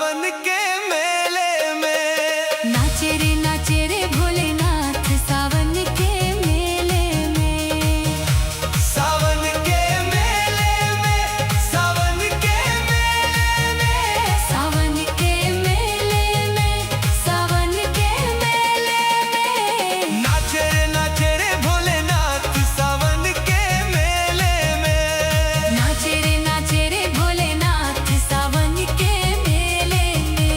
सावन के मेले में। नाचे रे भोलेनाथ सावन के मेले में। सावन के मेले में, सावन के मेले में, सावन के मेले में, सावन के मेले में। नाचे रे भोलेनाथ सावन के मेले में। नाचे रे भोलेनाथ सावन के मेले में।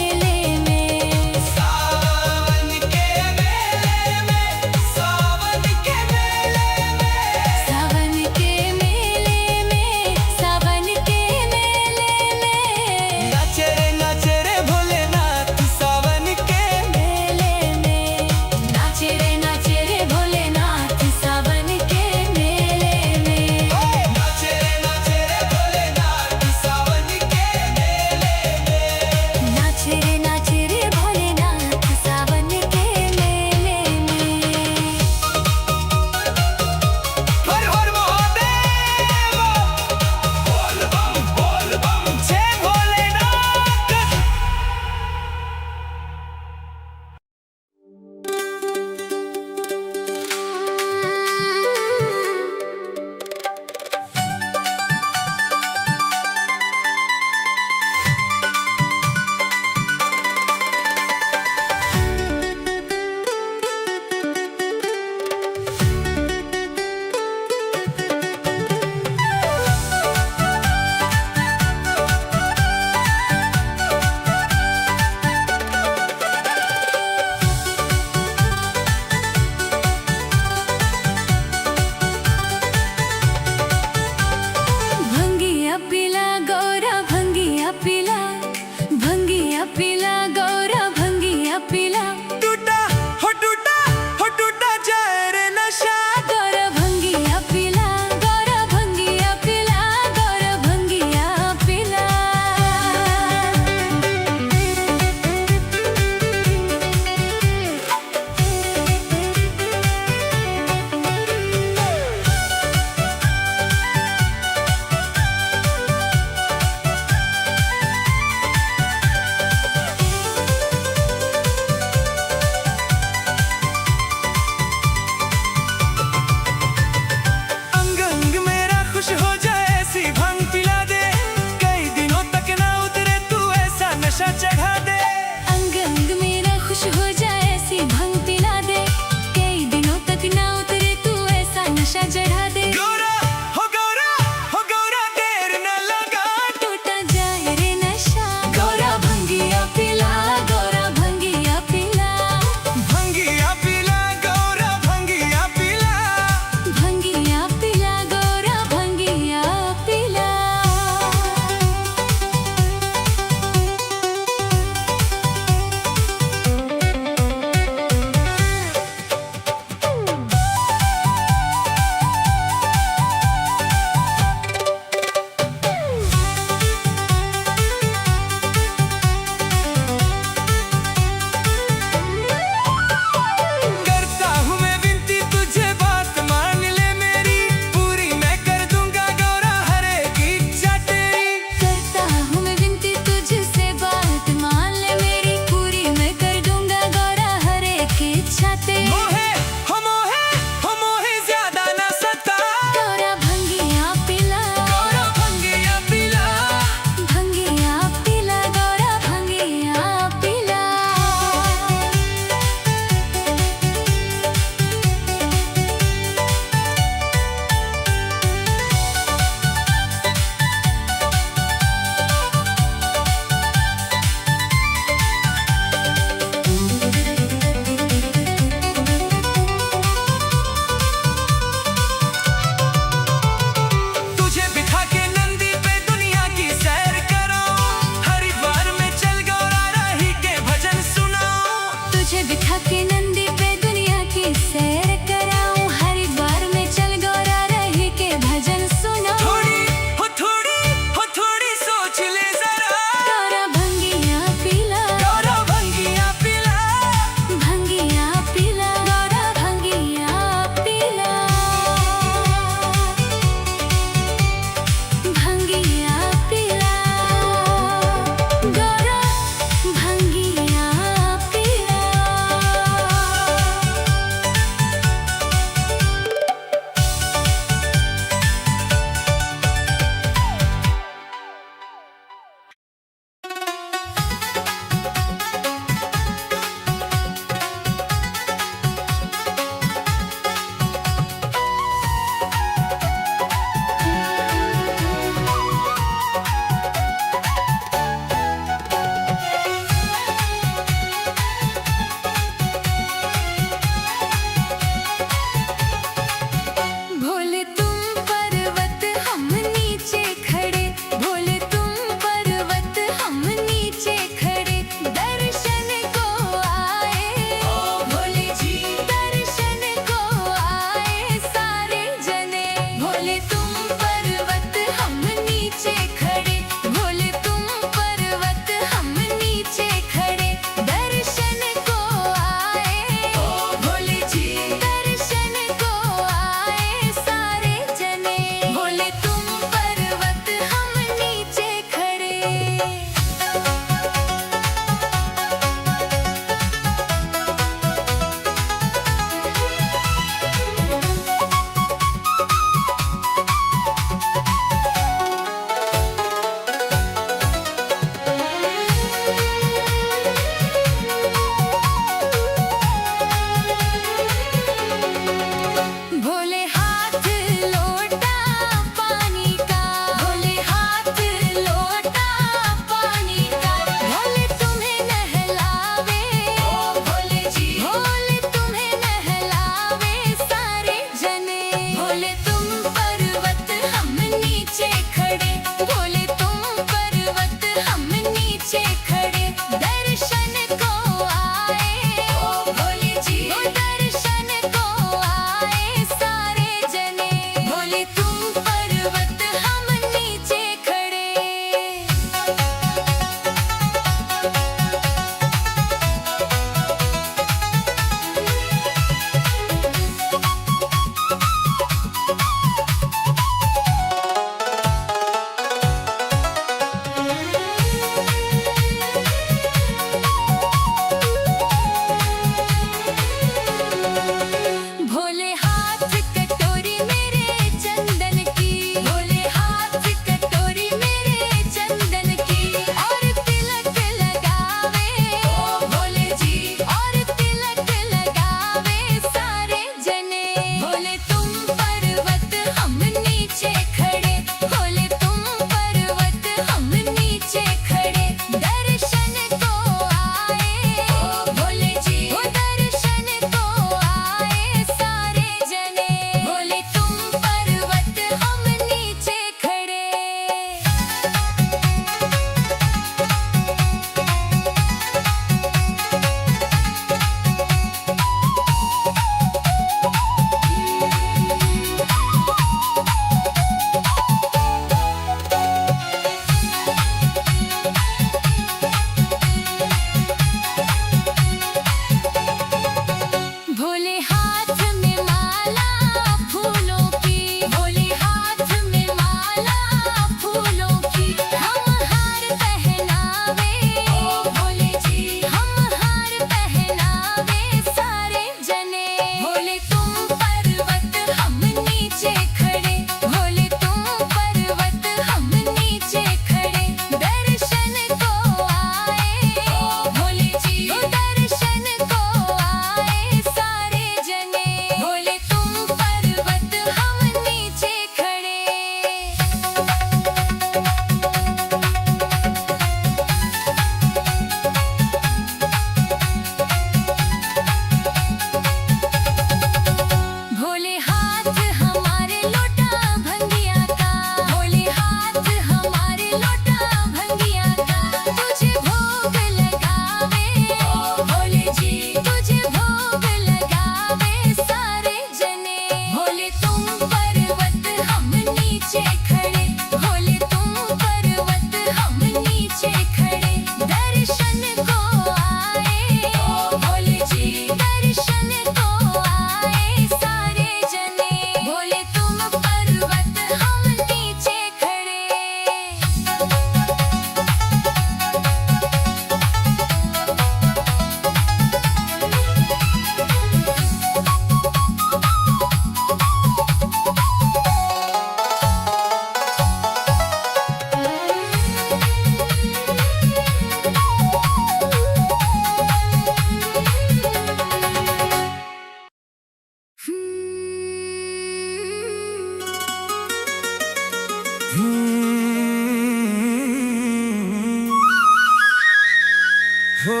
हो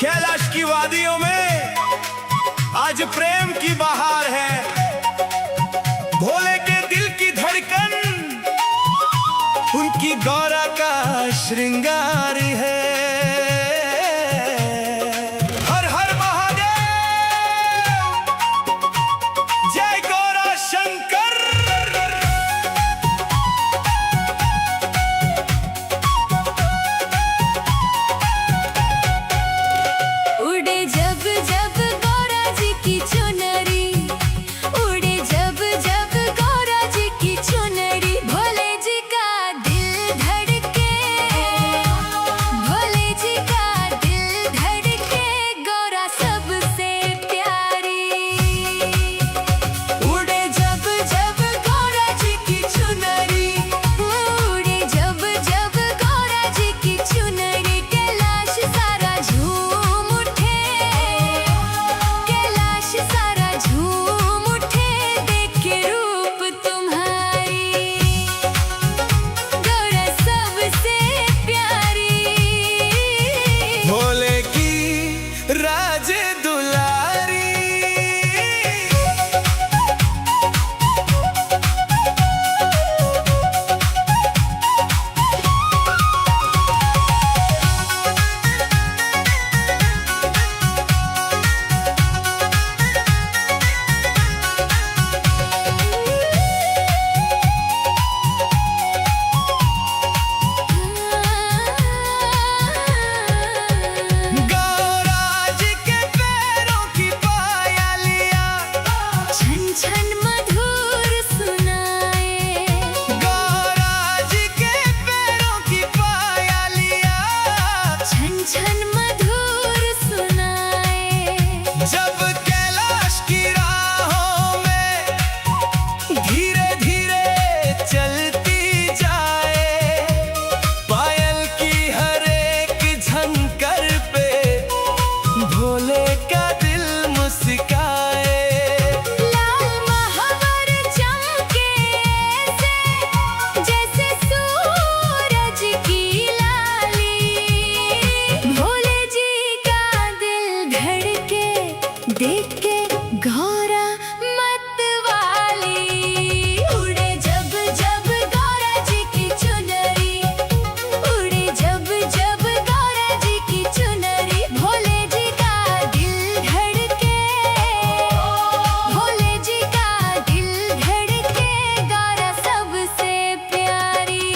कैलाश की वादियों में आज प्रेम की बहार है। भोले के दिल की धड़कन उनकी गौरा का श्रृंगार है। हर हर महादेव, जय गौरा शंकर। उड़े जब जब गौरा जी की चुनरी, उड़े जब जब गौरा जी की चुनरी, भोले जी का दिल धड़के, भोले जी का दिल धड़के, गौरा सबसे प्यारी। उड़े जब जब गौरा जी की चुनरी, उड़े जब जब गौरा जी की चुनरी, कैलाश सारा झूम उठे, कैलाश सारा झूम उठे, देख के रूप तुम्हारी, गौरा सबसे प्यारी। भोले की राज दुलारी। गौरा जी के पैरों की पायलिया, छन छन मधुर सुनाए, गौरा जी के पैरों की पायलिया, छन छन मधुर सुनाए। जब कैलाश की राहों में धीरे धीरे चलती जाए, पायल की हर एक झनकर पे भोले का दिल मुस्काए। लाल महावर चमके ऐसे, जैसे सूरज की लाली, भोले जी का दिल धड़के, देख के गौरा मतवाली। उड़े जब जब गौरा जी की चुनरी, उड़े जब जब गौरा जी की चुनरी, भोले जी का दिल धड़के, भोले जी का दिल धड़के, गौरा सबसे प्यारी।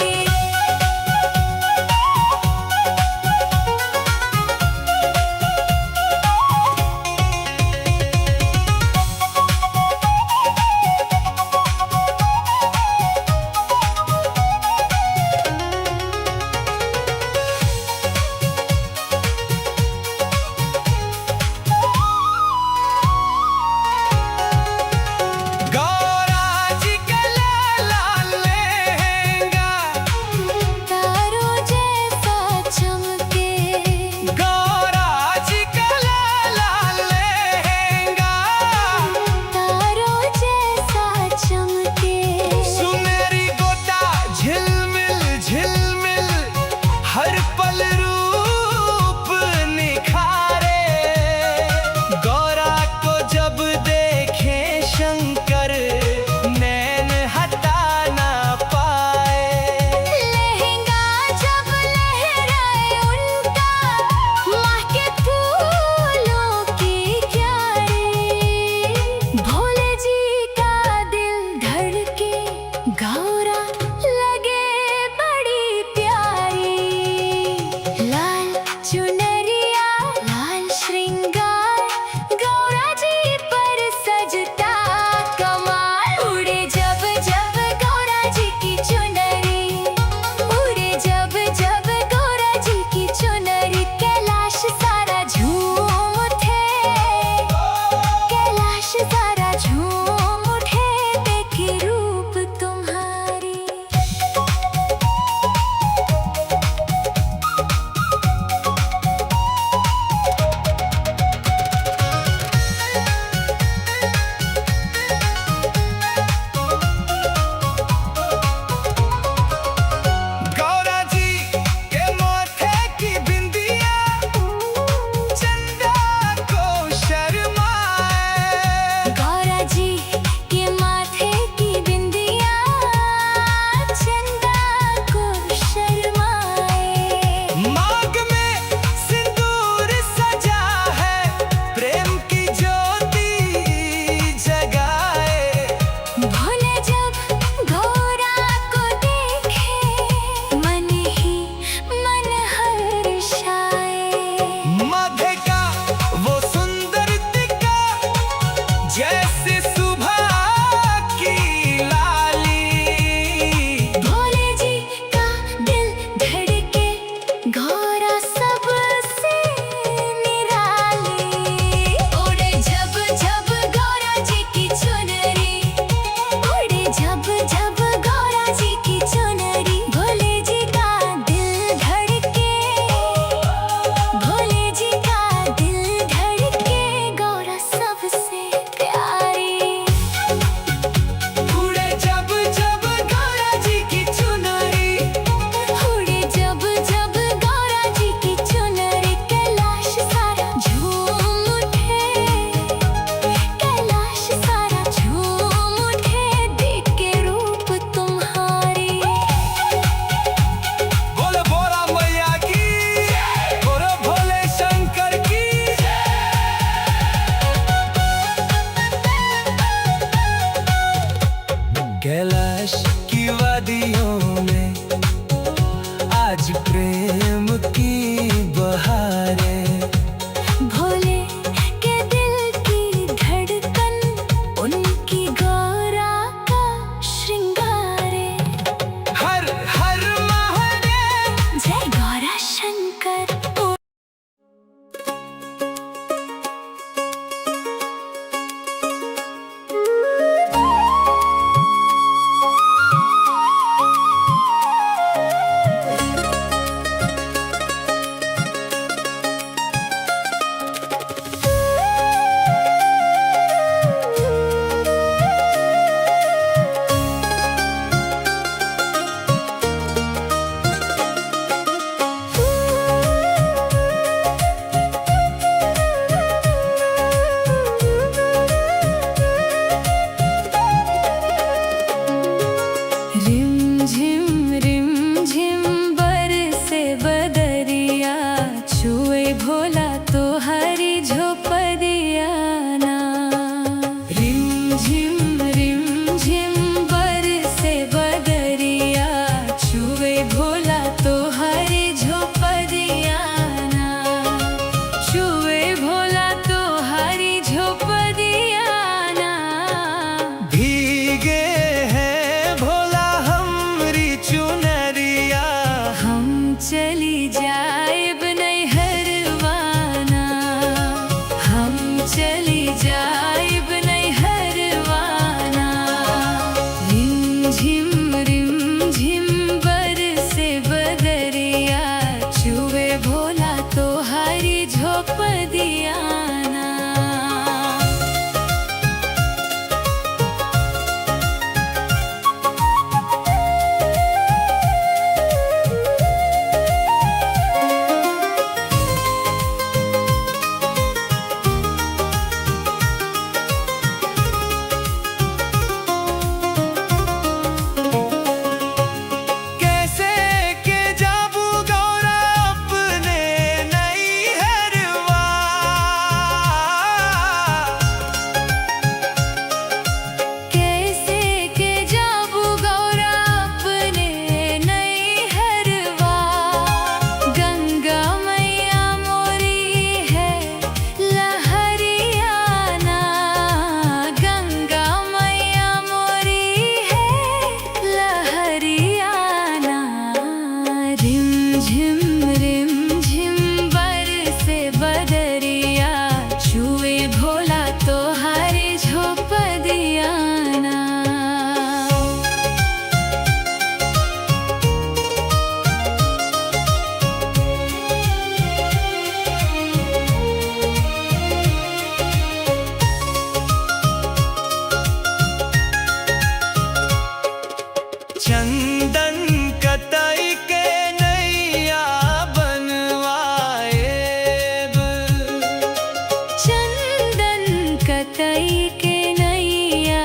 कई के नैया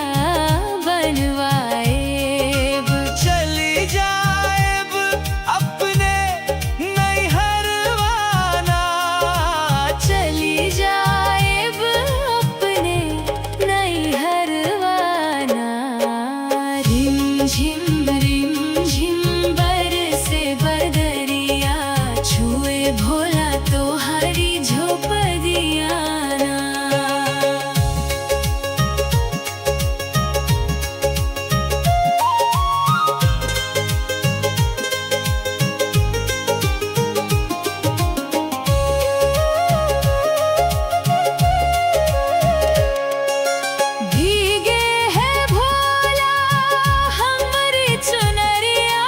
बनवाएब। चली जाएब अपने नैहरवाना, चली जाएब अपने नैहरवाना। रिम झिम बरसे बदरिया, छुए भोला तो हरी झोपड़िया ना। भीगे है भोला हमरी चुनरिया,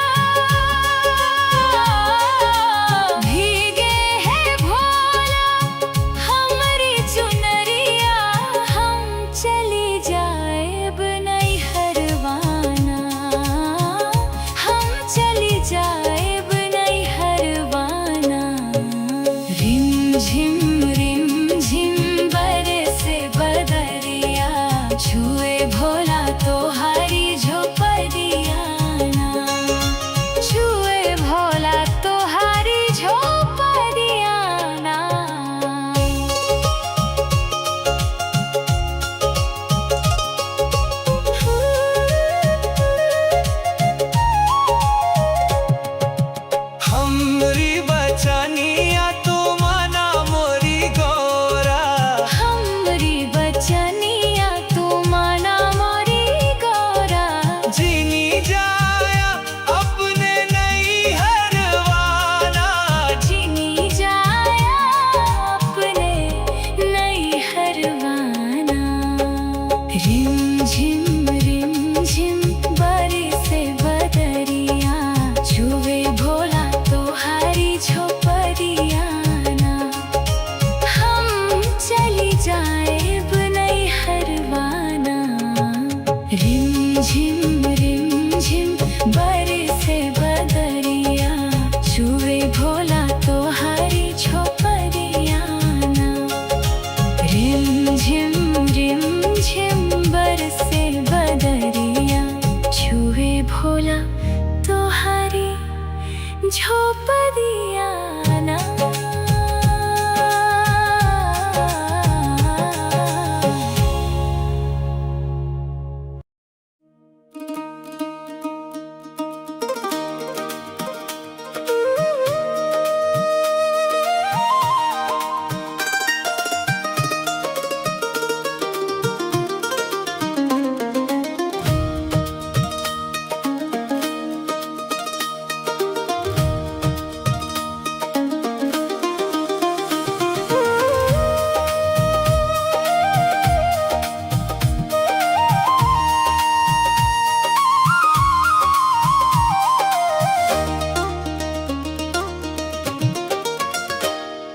भीगे है भोला हमरी चुनरिया। हम चली जाएब नैहरवाना, हम चली जाएब नैहरवाना। रिम झिम बरसे बदरिया, छुए भोला तो हरी झोपड़िया ना। छुए भोला तो हरी झोपड़िया ना। हमरी बचनिया तू माना मोरी गौरा, हमरी बचनिया तू माना मोरी गौरा। जीनी जाया अपने नैहरवाना, जिनी जाया अपने नैहरवाना। रिम झिम बरसे बदरिया, छुए भोला तो हरी झोपड़िया ना। हम चली जाएब नैहरवाना। रिम झिम बरसे बदरिया, छुए भोला तो हरी झोपड़िया ना। रिम झिम बरसे बदरिया, छुए भोला तो हरी झोपड़िया ना।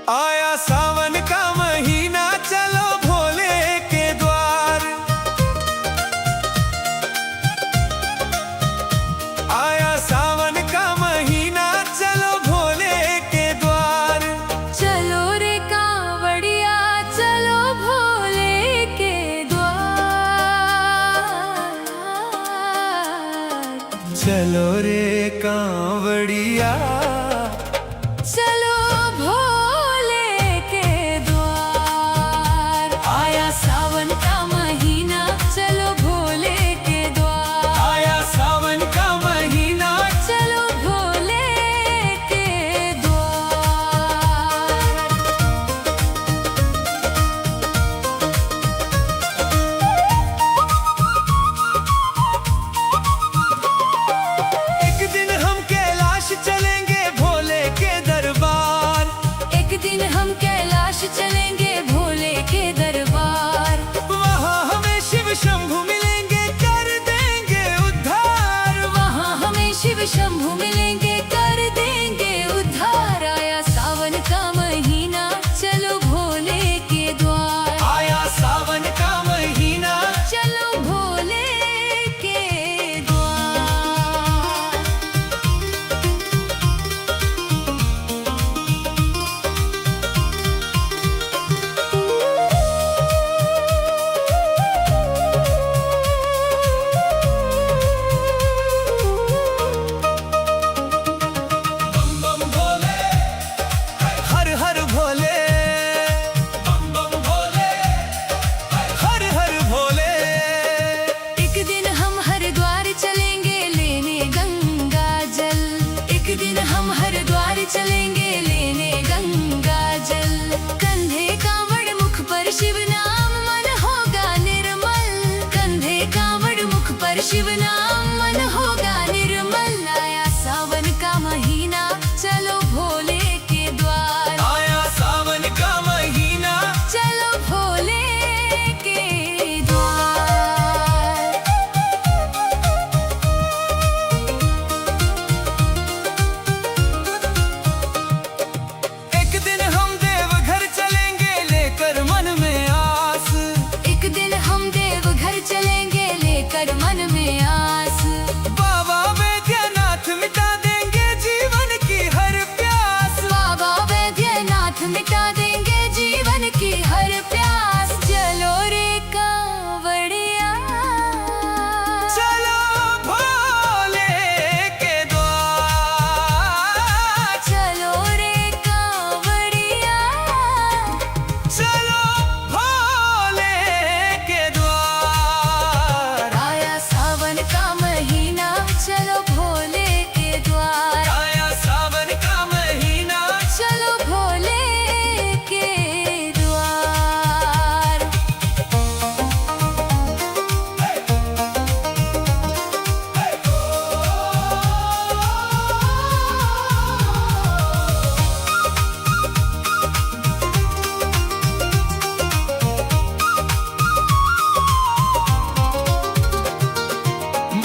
आया सावन का महीना, चलो भोले के द्वार। आया सावन का महीना, चलो भोले के द्वार। चलो रे कांवड़िया, चलो भोले के द्वार। चलो रे कांवड़िया, चलो भोले के द्वार। आया सावन का महीना, चलो भोले के द्वार। आया सावन का महीना, चलो भोले के द्वार। एक दिन हम कैलाश चलेंगे, शिव नाम मन होगा निर्मल। आया सावन का महीना, चलो भोले के द्वार। आया सावन का महीना, चलो भोले के द्वार। एक दिन हम देवघर चलेंगे लेकर मन में आस। एक दिन हम देवघर चलेंगे लेकर मन में आस। बाबा वैद्यनाथ मिटा देंगे जीवन की हर प्यास। बाबा वैद्यनाथ मिटा देंगे जीवन की हर प्यास। चलो रे कांवड़िया, चलो भोले के द्वार। चलो रे कांवड़िया। चलो भोले के द्वार। आया सावन का महीना, चलो भोले के द्वार। आया सावन का महीना, चलो भोले के द्वार।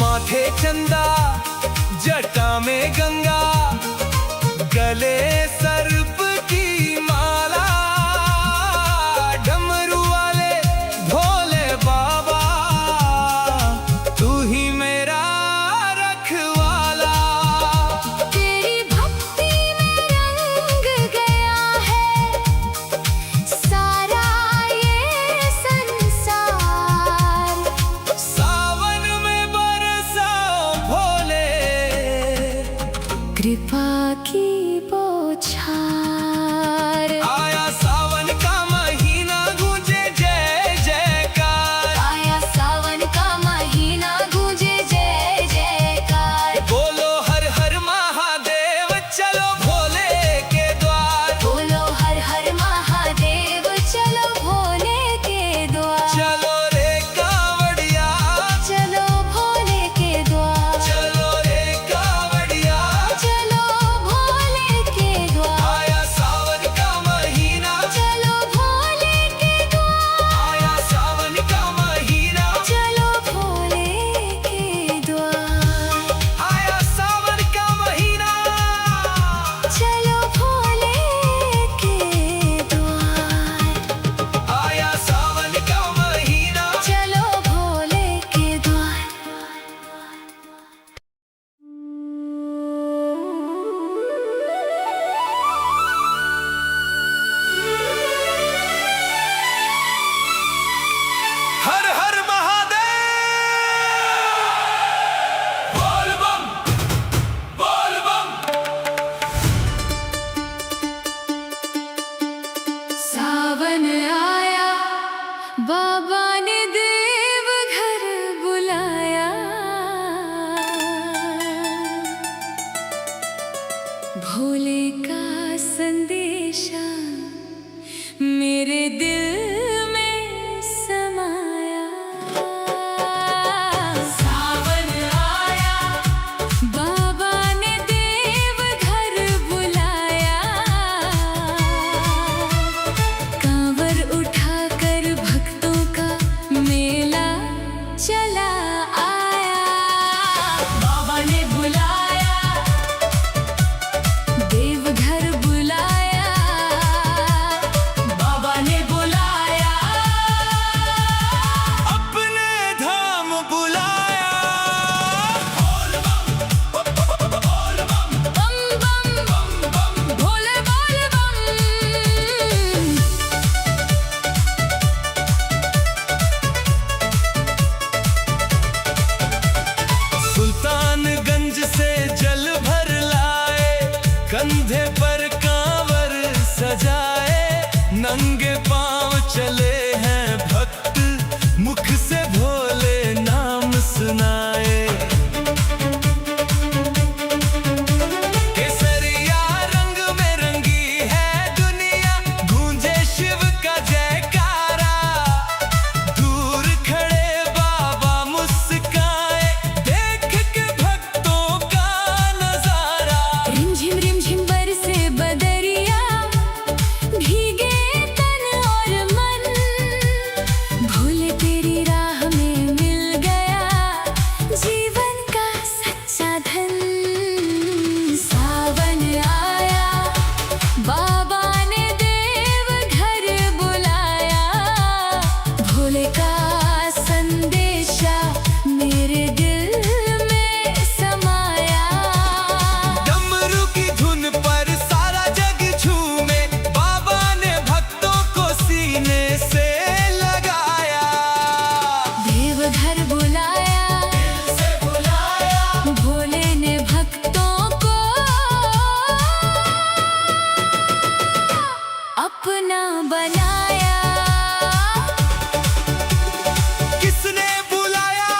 माथे चंदा, जटा में गंगा, गले सर्प की माला। डमरू वाले भोले बाबा, तू ही मेरा रखवाला। तेरी भक्ति में रंग गया है सारा ये संसार। सावन में बरसाओ भोले, देवघर बुलाया, भोले ने भक्तों को अपना बनाया। किसने बुलाया?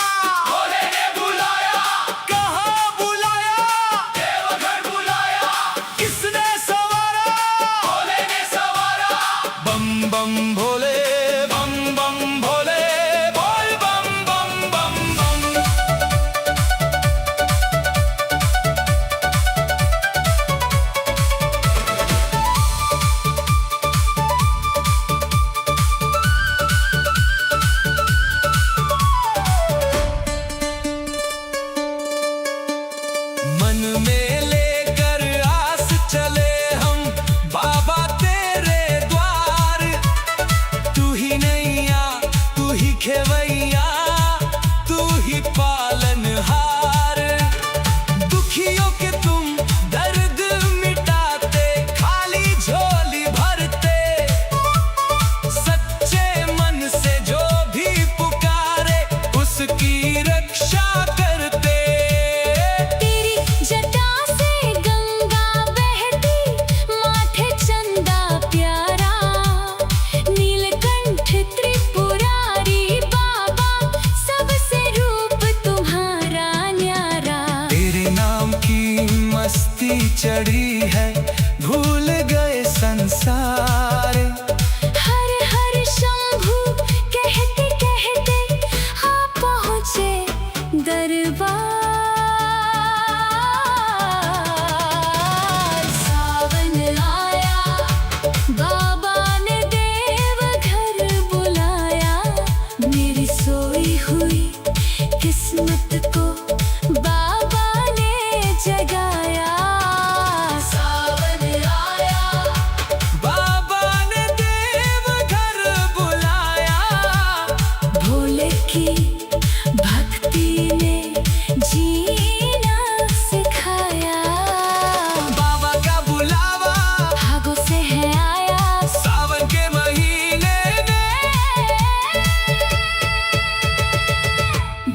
भोले ने बुलाया। कहाँ बुलाया? देवघर बुलाया। किसने सवारा? भोले ने सवारा। बम बम भोले, बम बम भोले, बोल बम बम बम बम। मन में लेकर आस चले हम बाबा तेरे द्वार। तू ही नैया, तू ही खेवैया, तू ही पालनहार। दुखियों के तुम दर्द मिटाते, खाली झोली भरते। सच्चे मन से जो भी पुकारे उसकी रक्षा करते। तेरी जटा से गंगा बहती, माथे चंदा प्यारा। नीलकंठ त्रिपुरारी बाबा, सबसे रूप तुम्हारा न्यारा। तेरे नाम की मस्ती चढ़ी है, भूल गए संसार। हर हर शंभू कहते कहते आ पहुँचे दरबार। सावन आया, बाबा ने देवघर बुलाया। मेरी सोई हुई किस्मत को बाबा ने जगाया। सावन आया, बाबा ने देवघर बुलाया। भोले की भक्ति ने जीना सिखाया। बाबा का बुलावा भागों से है आया, सावन के महीने में।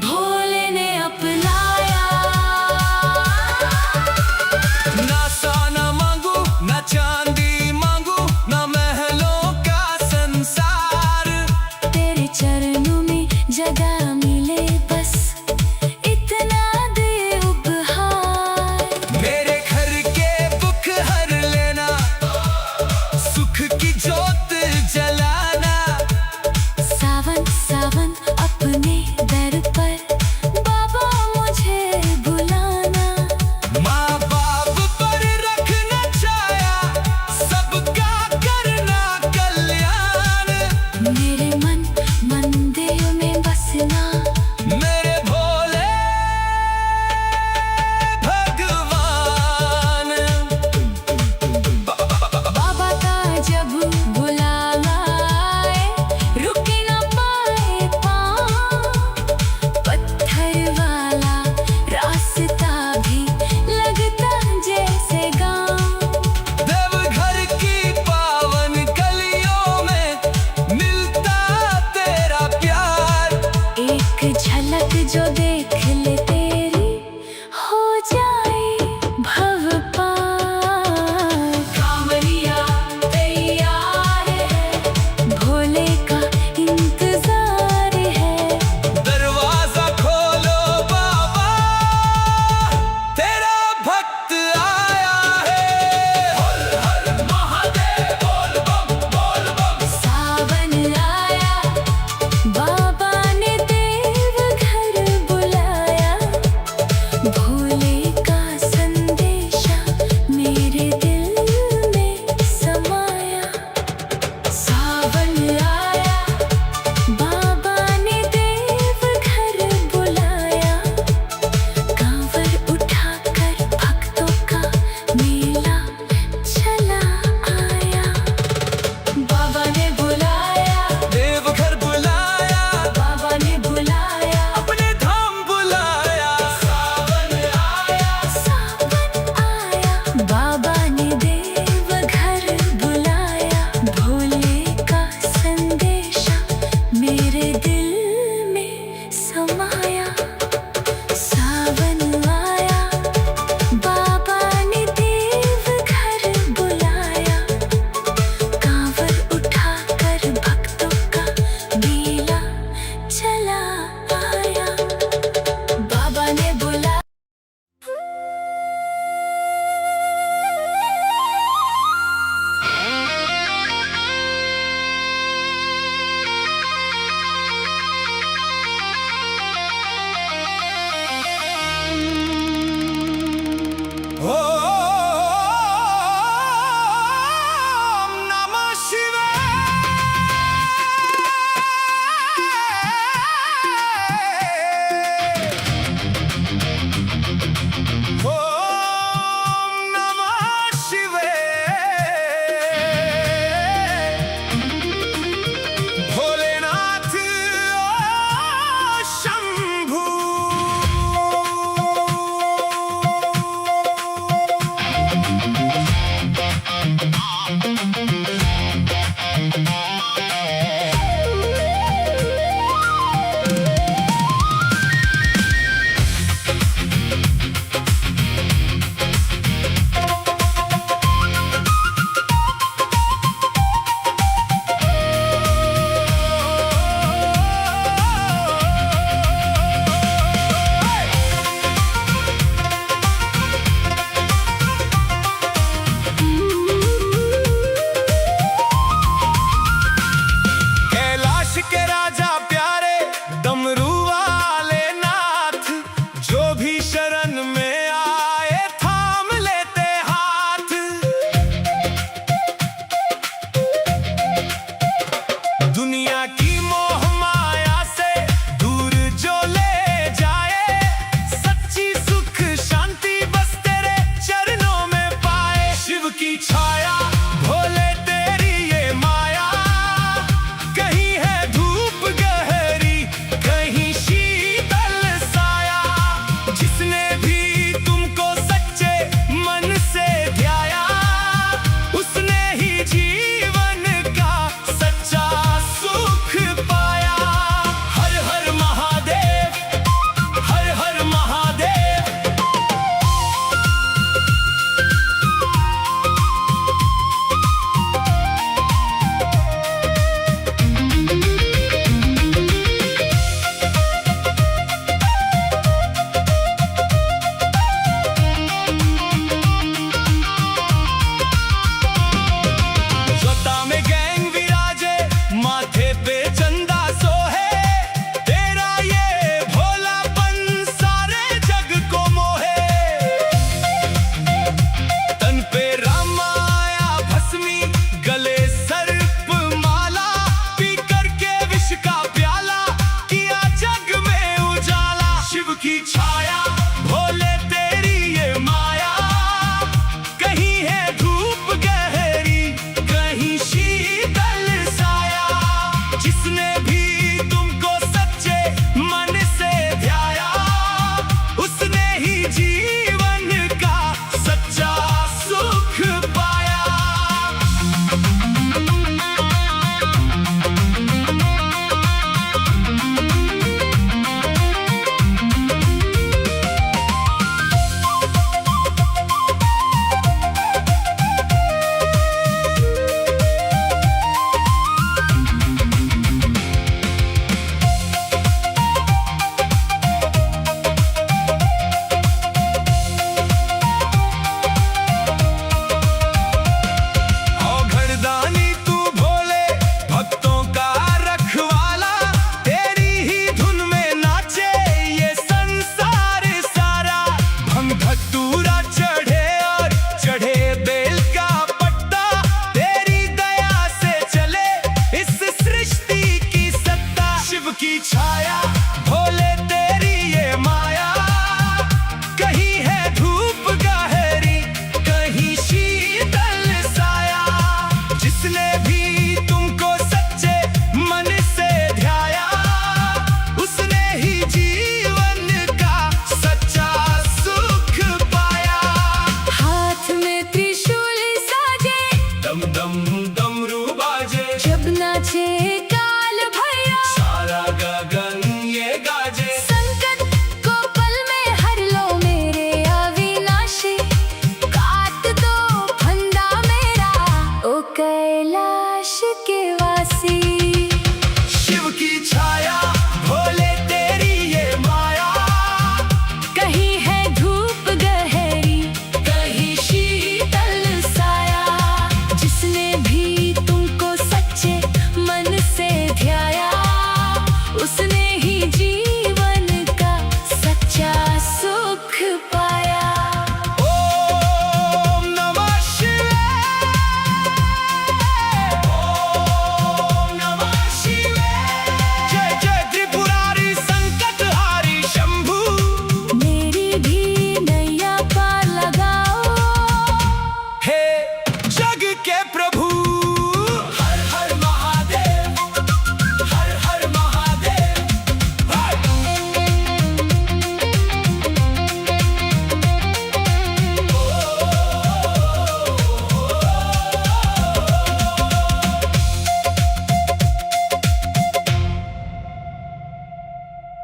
भोले ने अपनाया। ना सोना मांगू, ना चांदी मांगू, ना महलों का संसार। तेरे चरणों में जगह मिले, बस इतना दे उपहार। मेरे घर के दुख हर लेना, सुख की जोत जलाना। सावन सावन अपने दर पर बाबा मुझे बुलाना। माँ बाप पर रखना छाया, सबका करना कल्याण। मेरे मन मंदिर में बसना। मेरे भोले भगवान। बाबा का जब बुलावा आए, रुक न पाए पाँव। पत्थर वाला रास्ता भी लगता जैसे गाँव। देवघर की पावन गलियों में मिलता तेरा प्यार। एक झलक जो देख